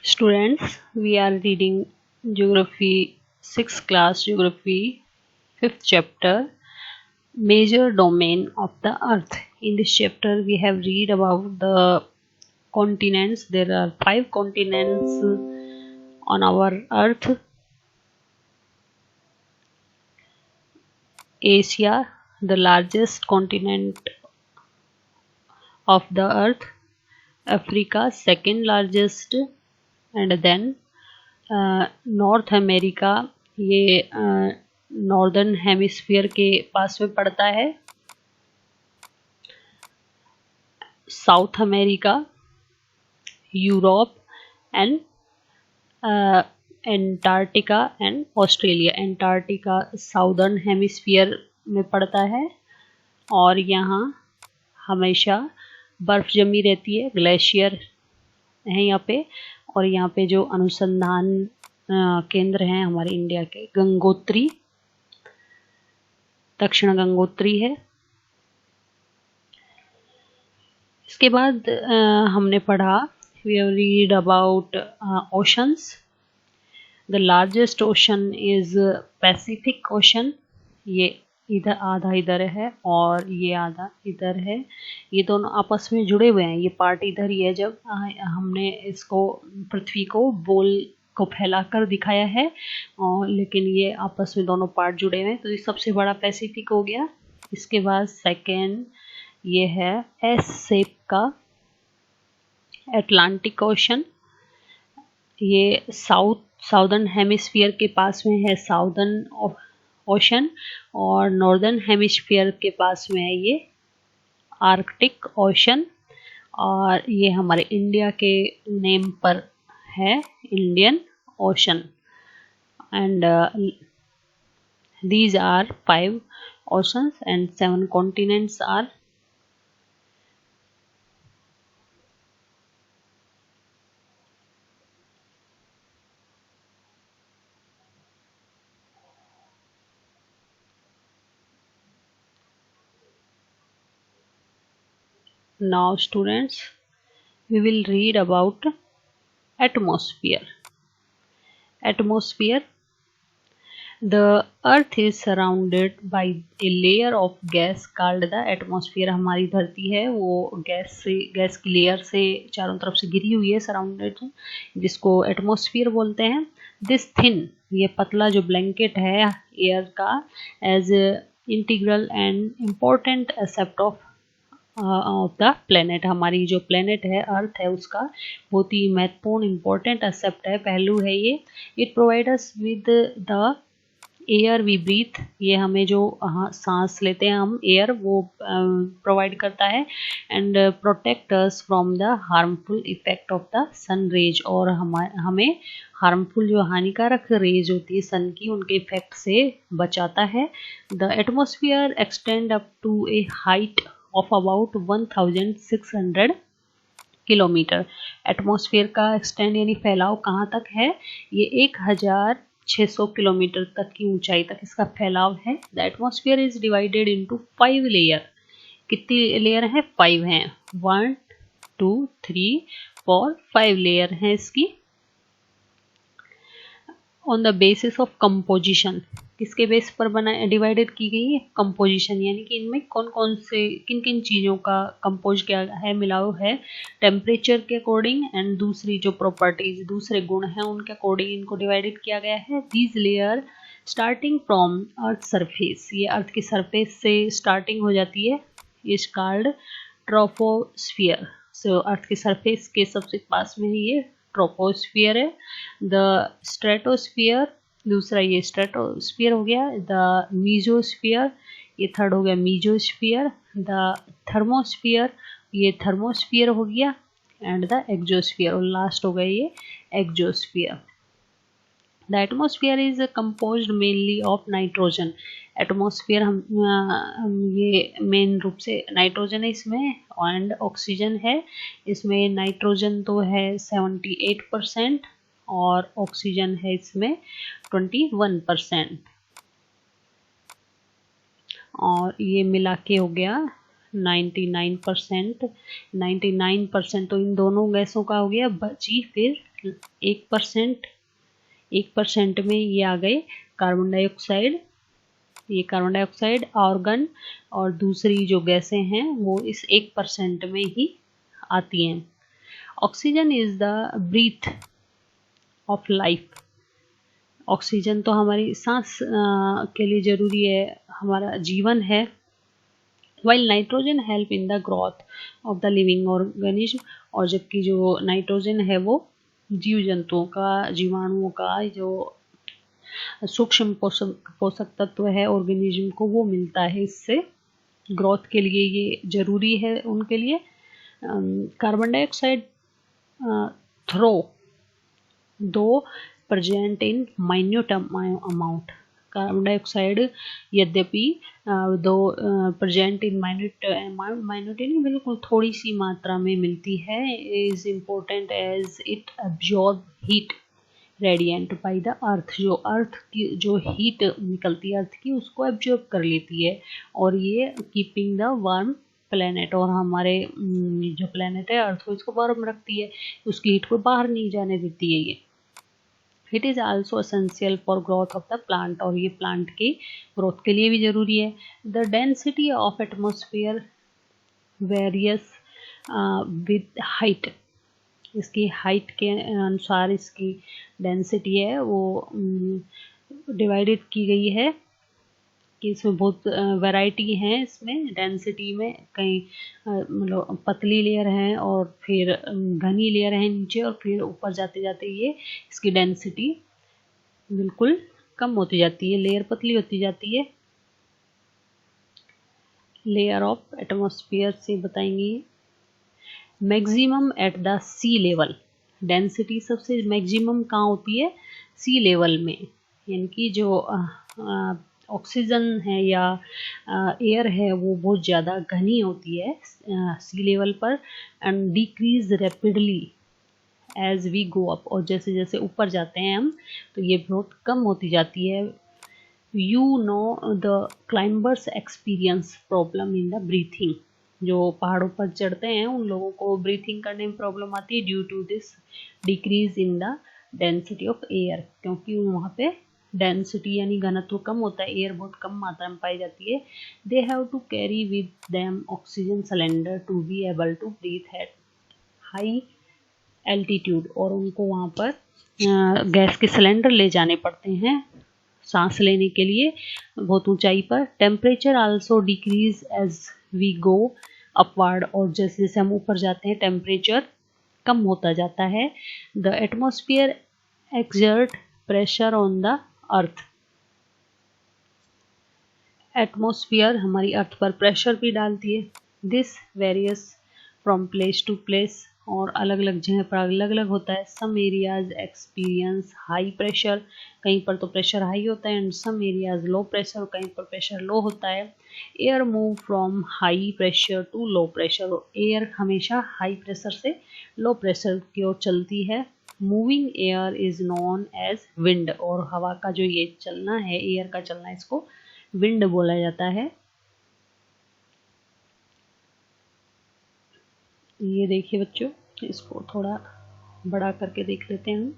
Students, we are reading Geography 6th class Geography 5th chapter Major Domain of the Earth. In this chapter we have read about the continents. There are 5 continents on our Earth. Asia, the largest continent of the Earth. Africa, second largest, and then north America, ये northern hemisphere के पास में पड़ता है. South America, Europe and Antarctica and Australia. Antarctica southern hemisphere में पड़ता है और यहाँ हमेशा बर्फ जमी रहती है. ग्लेशियर है यहाँ पे. और यहाँ पे जो अनुसंधान केंद्र हैं हमारे इंडिया के, गंगोत्री, दक्षिण गंगोत्री है. इसके बाद हमने पढ़ा, we have read about oceans. The largest ocean is Pacific ocean. ये इधर आधा इधर है और ये आधा इधर है. ये दोनों आपस में जुड़े हुए हैं. ये पार्ट इधर ही है. जब हमने इसको पृथ्वी को बोल को फैलाकर दिखाया है, और लेकिन ये आपस में दोनों पार्ट जुड़े हुए हैं. तो ये सबसे बड़ा पैसिफिक हो गया. इसके बाद सेकेंड ये है एस शेप का अटलांटिक ओशन. ये साउदर्न हेमिस्फीयर के पास में है साउदर्न ओशन, और नॉर्दर्न हेमिस्फीयर के पास में है ये आर्कटिक ओशन. और ये हमारे इंडिया के नेम पर है, Indian ocean. And these are 5 oceans and 7 continents are. Now students, we will read about atmosphere. Atmosphere. The earth is surrounded by a layer of gas called the atmosphere. हमारी धरती है वो gas की layer से चारों तरफ से घिरी हुई है, सराउंडेड, जिसको एटमॉस्फेयर बोलते हैं. दिस थिन, ये पतला जो ब्लैंकेट है एयर का, as integral and important aspect of the planet. हमारी जो प्लेनेट है अर्थ है उसका बहुत ही महत्वपूर्ण इम्पोर्टेंट एस्पेक्ट है, पहलू है ये. It provide us with the air we breathe. ये हमें जो सांस लेते हैं हम, एयर, वो प्रोवाइड करता है. And protect us from the harmful effect of the sun rays. और हमें हार्मफुल जो हानिकारक रेज होती है सन की, उनके इफेक्ट से बचाता है. The atmosphere extend up to a height of about 1600 kilometre. Atmosphere का एक्सटेंड यानी फैलाव कहाँ तक है? ये 1600 किलोमीटर तक की ऊंचाई तक इसका फैलाव है. The atmosphere is divided into 5 layer. कितनी लेयर है? 5 हैं. 1 2 3 4 5 लेयर हैं इसकी. On the basis of composition, किसके बेस पर बना डिवाइडेड की गई है? कंपोजिशन, यानी कि इनमें कौन कौन से किन किन चीज़ों का कंपोज किया है, मिलाव है. टेम्परेचर के अकॉर्डिंग एंड दूसरी जो प्रॉपर्टीज, दूसरे गुण हैं, उनके अकॉर्डिंग इनको डिवाइडेड किया गया है. These layer starting from earth surface, ये अर्थ की सरफेस से स्टार्टिंग हो जाती है, इज कॉल्ड ट्रोपोस्फियर. सो अर्थ की सरफेस के सबसे पास में ये ट्रोपोस्फियर है. द स्ट्रेटोस्फियर, दूसरा ये स्ट्रेटोस्फियर हो गया. द मीजोस्फियर, ये थर्ड हो गया मीजोस्फियर. द थर्मोस्फियर, ये थर्मोस्फियर हो गया. एंड द एक्सोस्फियर, और लास्ट हो गया ये exosphere. The atmosphere is composed mainly of nitrogen. Atmosphere हम ये मेन रूप से नाइट्रोजन है इसमें, एंड ऑक्सीजन है. इसमें नाइट्रोजन तो है 78% और ऑक्सीजन है इसमें 21%. और ये मिला के हो गया 99%, 99% तो इन दोनों गैसों का हो गया। बची फिर 1%, 1% में ये आ गए कार्बन डाइऑक्साइड, ये कार्बन डाइऑक्साइड, आर्गन, और दूसरी जो गैसें हैं वो इस 1% में ही आती हैं। Oxygen is the breath of life. Oxygen तो हमारी सांस के लिए जरूरी है, हमारा जीवन है। While nitrogen help in the growth of the living organism, और जबकि जो नाइट्रोजन है वो जीव जंतुओं का, जीवाणुओं का जो सूक्ष्म पोषक तत्व है ऑर्गेनिज्म को, वो मिलता है इससे। ग्रोथ के लिए ये जरूरी है उनके लिए। Carbon dioxide through though present in minute amount. Carbon dioxide यद्यपि though present in minute amount, minute यानी बिल्कुल थोड़ी सी मात्रा में मिलती है, is important as it absorb heat radiant by the earth. जो अर्थ की जो हीट निकलती है अर्थ की, उसको एब्जॉर्ब कर लेती है, और ये कीपिंग द वार्म प्लेनेट, और हमारे जो प्लेनेट है अर्थ को, इसको वार्म रखती है, उसकी हीट को बाहर नहीं जाने देती है ये। It is also essential for growth of the plant, और ये प्लांट की ग्रोथ के लिए भी ज़रूरी है। The density of atmosphere various with height. इसकी हाइट के अनुसार इसकी डेंसिटी है वो डिवाइडेड की गई है, कि इसमें बहुत वैरायटी है इसमें डेंसिटी में। कई मतलब पतली लेयर है, और फिर घनी लेयर है नीचे, और फिर ऊपर जाते जाते ये इसकी डेंसिटी बिल्कुल कम होती जाती है, लेयर पतली होती जाती है। लेयर ऑफ एटमॉस्फेयर से बताएंगे। Maximum at the sea level, density सबसे मैक्सिमम कहाँ होती है? सी लेवल में, यानी कि जो ऑक्सीजन है या एयर है वो बहुत ज़्यादा घनी होती है सी लेवल पर, and decrease rapidly as we go up, और जैसे जैसे ऊपर जाते हैं हम तो ये बहुत कम होती जाती है। You know the climbers experience problem in the breathing. जो पहाड़ों पर चढ़ते हैं उन लोगों को ब्रीथिंग करने में प्रॉब्लम आती है, due to this decrease in the density of air, क्योंकि वहाँ पे डेंसिटी यानी घनत्व कम होता है, एयर बहुत कम मात्रा में पाई जाती है। They have to carry with them oxygen cylinder to be able to breathe at high altitude, और उनको वहाँ पर गैस के सिलेंडर ले जाने पड़ते हैं सांस लेने के लिए बहुत ऊंचाई पर। Temperature also decrease as we go upward, और जैसे जैसे हम ऊपर जाते हैं टेम्परेचर कम होता जाता है। The atmosphere exert pressure on the earth. Atmosphere हमारी अर्थ पर प्रेशर भी डालती है। This varies from place to place, और अलग अलग जगह पर अलग अलग होता है। Some areas experience high pressure, कहीं पर तो प्रेशर हाई होता है, and some areas low pressure, कहीं पर प्रेशर लो होता है। Air move from high pressure to low pressure, air हमेशा हाई प्रेशर से लो प्रेशर की ओर चलती है। Moving air is known as wind, और हवा का जो ये चलना है, एयर का चलना, इसको विंड बोला जाता है। ये देखिए बच्चों, इसको थोड़ा बड़ा करके देख लेते हैं हम।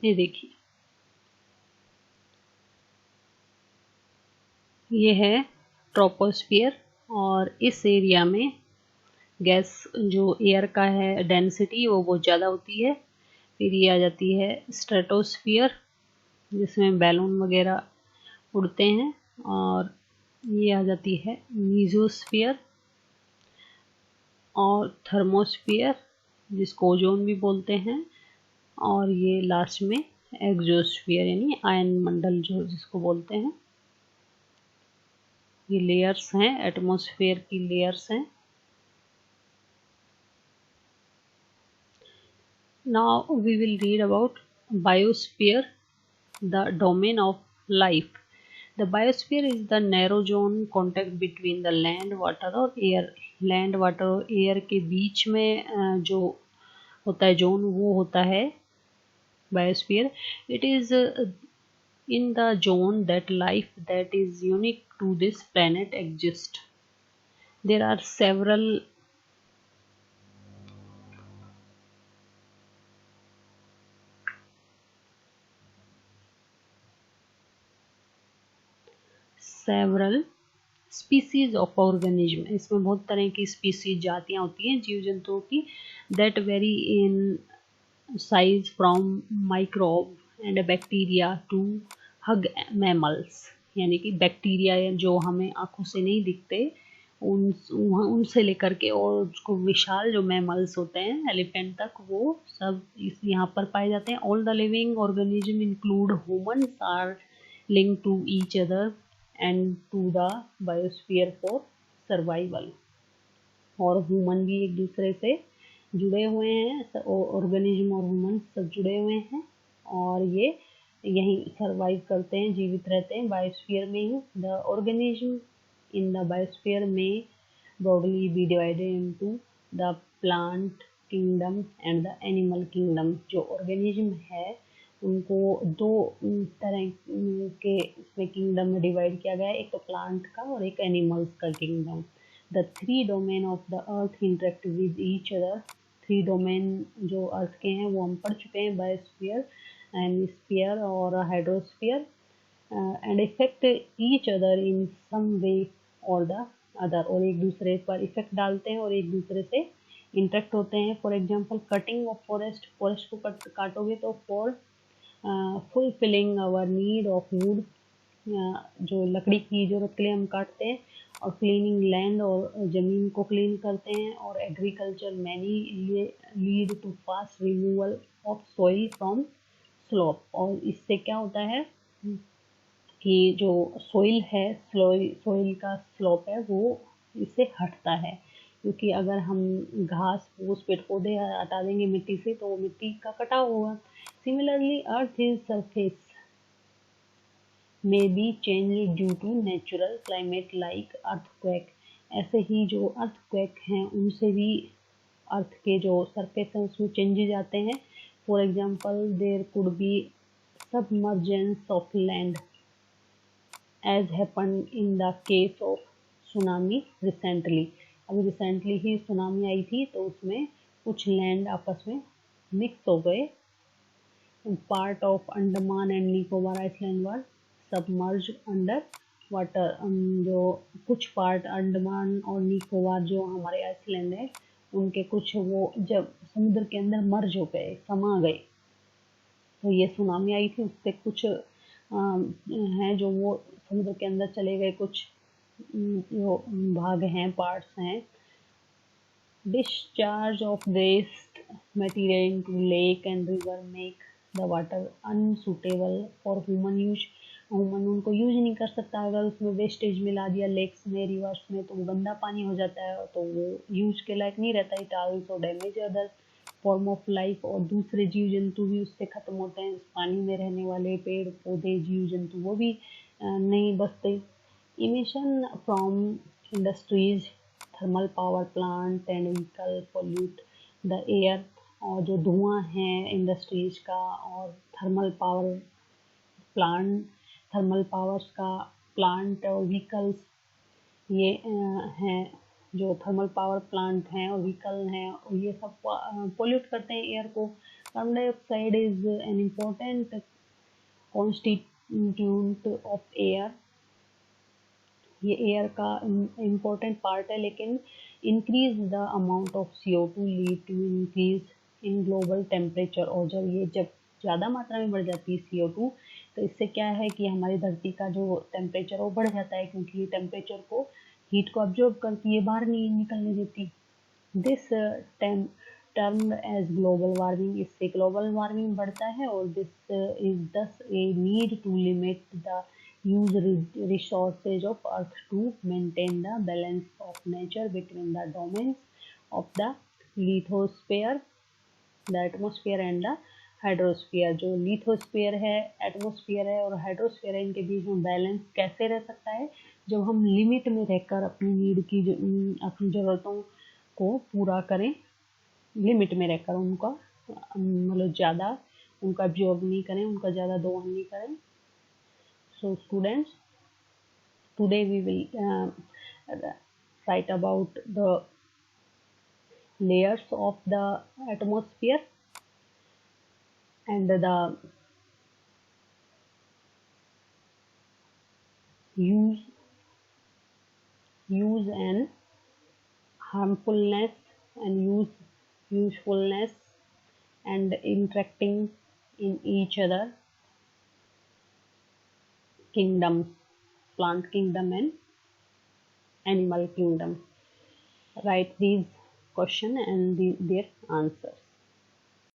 ये देखिए, ये है ट्रोपोस्फियर, और इस एरिया में गैस जो एयर का है डेंसिटी वो बहुत ज़्यादा होती है। फिर ये आ जाती है स्ट्रेटोस्फियर, जिसमें बैलून वगैरह उड़ते हैं, और ये आ जाती है मीजोस्फियर, और थर्मोस्फियर जिसको ओजोन भी बोलते हैं, और ये लास्ट में एक्सोस्फियर यानी आयन मंडल जो जिसको बोलते हैं। ये लेयर्स हैं, एटमॉस्फेयर की लेयर्स हैं। Now we will read about biosphere, the domain of life. The biosphere is the narrow zone contact between the land, water और air. Land, water और air के बीच में जो होता है जोन, वो होता है biosphere. It is in the zone that life that is unique to this planet exists. There are several species of organism, इसमें बहुत तरह की स्पीसीज जातियाँ होती हैं जीव जंतुओं की, that vary in size from microbe and bacteria to huge mammals, यानी कि बैक्टीरिया जो हमें आंखों से नहीं दिखते उनसे लेकर के और उसको विशाल जो मैमल्स होते हैं एलिफेंट तक, वो सब इस यहाँ पर पाए जाते हैं। All the living organism include humans are linked to each other and to the biosphere for survival. और ह्यूमन भी एक दूसरे से जुड़े हुए हैं, ऑर्गेनिज्म और ह्यूमन सब जुड़े हुए हैं और ये यहीं सर्वाइव करते हैं, जीवित रहते हैं बायोस्फीयर में ही। The organism in the biosphere में broadly be divided into the plant kingdom and the animal kingdom। जो ऑर्गेनिज्म है उनको दो तरह के इसमें किंगडम में डिवाइड किया गया है, एक तो प्लांट का और एक एनिमल्स का kingdom. The three domain of the earth interact with each other. Three domain जो अर्थ के हैं वो हम पढ़ चुके हैं, बायोस्फीयर, एटमॉस्फेयर और hydrosphere, and effect each other in some way और द अदर, और एक दूसरे पर इफेक्ट डालते हैं और एक दूसरे से इंटरेक्ट होते हैं। For example cutting of forest, forest को काटोगे तो for fulfilling our need of wood, जो लकड़ी की जरूरत के लिए हम काटते हैं, और क्लीनिंग लैंड, और ज़मीन को क्लीन करते हैं, और agriculture many lead to fast removal of soil from slope. और इससे क्या होता है कि जो सोइल है, सोइल का स्लोप है वो इससे हटता है, क्योंकि अगर हम घास फूस पेड़ पौधे हटा देंगे मिट्टी से तो मिट्टी का कटाव होगा। Similarly earth is surface may be change due to natural climate like earthquake. ऐसे ही जो अर्थक्वेक हैं उनसे भी अर्थ के जो सरफेस है उसमें चेंजेज आते हैं। For example there could be submergence of land as happened in the case of tsunami recently। अभी रिसेंटली ही सुनामी आई थी तो उसमें कुछ लैंड आपस में मिक्स हो गए। Part of Andaman and Nicobar island were submerge under water. जो कुछ पार्ट अंडमान और निकोबार जो हमारे आइसलैंड है उनके कुछ वो जब समुद्र के अंदर मर्ज हो गए, समा गए, तो ये सुनामी आई थी उससे कुछ हैं जो वो समुद्र के अंदर चले गए, कुछ जो भाग हैं, पार्ट्स हैं। Discharge of waste material into lake and river make the water unsuitable for human use. Human उनको यूज नहीं कर सकता, अगर उसमें वेस्टेज मिला दिया लेक्स में, रिवर्स में, तो वो गंदा पानी हो जाता है, तो वो यूज के लायक नहीं रहता। It also damage other form of life, और दूसरे जीव जंतु भी उससे खत्म होते हैं, पानी में रहने वाले पेड़ पौधे जीव जंतु वो भी नहीं बचते। Emission from industries, thermal power plant and vehicle pollute the air. और जो धुआं है इंडस्ट्रीज का और थर्मल पावर्स का प्लांट और व्हीकल्स, ये हैं जो थर्मल पावर प्लांट हैं और व्हीकल हैं, और ये सब पोल्यूट करते हैं एयर को। Carbon dioxide is an important constituent of air. ये एयर का इम्पोर्टेंट पार्ट है, लेकिन increase the amount of CO2 lead to increase in global temperature. और जब ज़्यादा मात्रा में बढ़ जाती है CO2, तो इससे क्या है कि हमारी धरती का जो टेम्परेचर वो बढ़ जाता है, क्योंकि ये टेम्परेचर को हीट को ऑब्जॉर्व करती है, बाहर नहीं निकलने देती। This termed as global warming. इससे ग्लोबल वार्मिंग बढ़ता है, और this is thus a need to limit the use resources of earth to maintain the balance of nature between the domains of the lithosphere, the atmosphere and the hydrosphere. जो lithosphere है, atmosphere है और hydrosphere है, इनके बीच में balance कैसे रह सकता है? जब हम लिमिट में रहकर अपनी नीड की अपनी ज़रूरतों को पूरा करें, लिमिट में रहकर उनका मतलब ज़्यादा उनका एब्जॉर्ब नहीं करें, उनका ज़्यादा दोहन नहीं करें। So students, today we will write about the layers of the atmosphere and the use and harmfulness and usefulness and interacting in each other kingdoms, plant kingdom and animal kingdom. Write these questions and their answers.